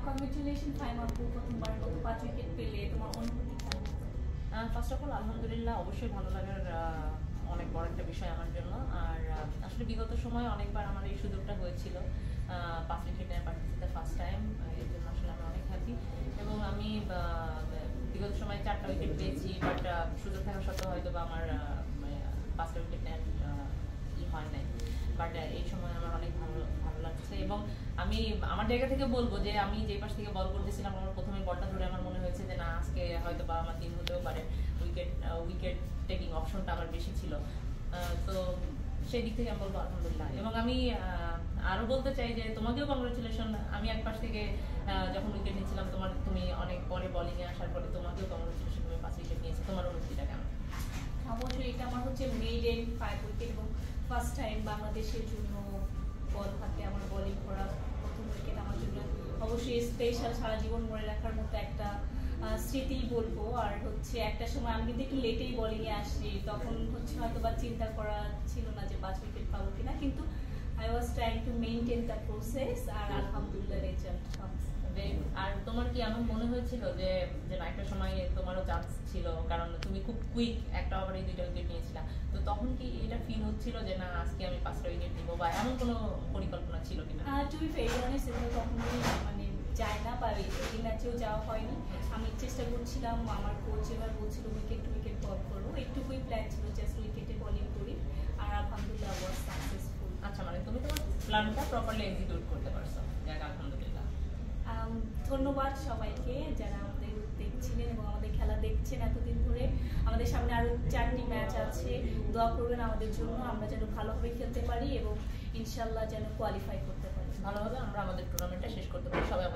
Congratulation Faima আপু, প্রথমবার মতো 5 উইকেট পেলে তোমার অনুভূতি কেমন? ফার্স্ট অফ অল আলহামদুলিল্লাহ, অবশ্যই ভালো লাগার অনেক বড় একটা বিষয় আমার জন্য। আর আসলে বিগত সময়ে অনেকবার আমার এই সুযোগটা হয়েছিল 5 উইকেট নেওয়ার পার্টিসিপেটে ফার্স্ট টাইম, এর জন্য আসলে আমি অনেক হ্যাপি। এবং আমি বিগত সময় 4টা উইকেট পেয়েছি, বাট সুযোগ থাকা সত্ত্বেও হয়তো বা আমার 5টা উইকেট নেওয়ার হয় নাই। বাট এই সময় আমার অনেক ভালো ভালো লাগছে। এবং আমি আমার জায়গা থেকে বলবো যে আমি যে পাশ থেকে বল করতেছিলাম, আমার প্রথমে বলটা ধরে আমার মনে হয়েছে যে না, আজকে হয়তো বা আমার দিন হতেও পারে, উইকেট টেকিং অপশনটা আমার বেশি ছিল। তো সেই দিক থেকে আমি বলবো আলহামদুলিল্লাহ। এবং আমি আরো বলতে চাই যে তোমাকেও কংগ্রেচুলেশন। আমি এক পাশ থেকে যখন উইকেট নিচ্ছিলাম, তুমি অনেক পরে বোলিং এ আসার পরে তোমাকেও কংগ্রেচুলেশন, তুমি 5 উইকেট নিয়েছো। তোমার অনুভূতিটা কেমন? অবশ্যই এটা আমার হচ্ছে মেইডেন 5 উইকেট এবং ফার্স্ট টাইম বাংলাদেশের জন্য বল হাতে আমার বোলিং করা প্রথম উইকেট আমার জন্য অবশ্যই স্পেশাল, সারা জীবন মনে রাখার মতো একটা স্মৃতি বলবো। আর হচ্ছে একটা সময় আমি কিন্তু একটু লেটেই বোলিং এ আসছি, তখন হচ্ছে হয়তো বা চিন্তা করা ছিল না যে 5 উইকেট পাবো কিনা, কিন্তু I was trying to maintain the process, আর আলহামদুলিল্লাহ রেজাল্ট কামস। আর তোমার কি এমন মনে হয়েছিল যে না একটা সময় তোমারও চান্স ছিল, কারণ তুমি খুব কুইক একটা ওভারে 2টা উইকেট নিয়েছিলা, তো তখন কি এটা ফিল হচ্ছিল যে না আজকে আমি 5টা উইকেট নিবো, বা এমন কোনো পরিকল্পনা ছিল কিনা? টু বি ভেরি অনেস্ট, এগুলো কখনোই মানে যায় না, বা এই ম্যাচেও যাওয়া হয়নি। আমি চেষ্টা করছিলাম, আমার কোচ এবার বলছিল উইকেট টু উইকেট বল করবো, একটুকুই প্ল্যান ছিল জাস্ট উইকেটে বোলিং করি, আর আলহামদুলিল্লাহ ওয়াজ সাকসেসফুল। আচ্ছা, মানে তুমি তোমার প্ল্যানটা প্রপারলি এক্সিকিউট করতে পারছো, যাক আলহামদুলিল্লাহ। ধন্যবাদ সবাইকে যারা আমাদের দেখছিলেন এবং আমাদের খেলা দেখছেন এতদিন ধরে। আমাদের সামনে আরো 4টি ম্যাচ আছে, দোয়া করবেন আমাদের জন্য, আমরা যেন ভালোভাবে খেলতে পারি এবং ইনশাল্লাহ যেন কোয়ালিফাই করতে পারি, ভালোভাবে আমরা আমাদের টুর্নামেন্টটা শেষ করতে পারি। সবাই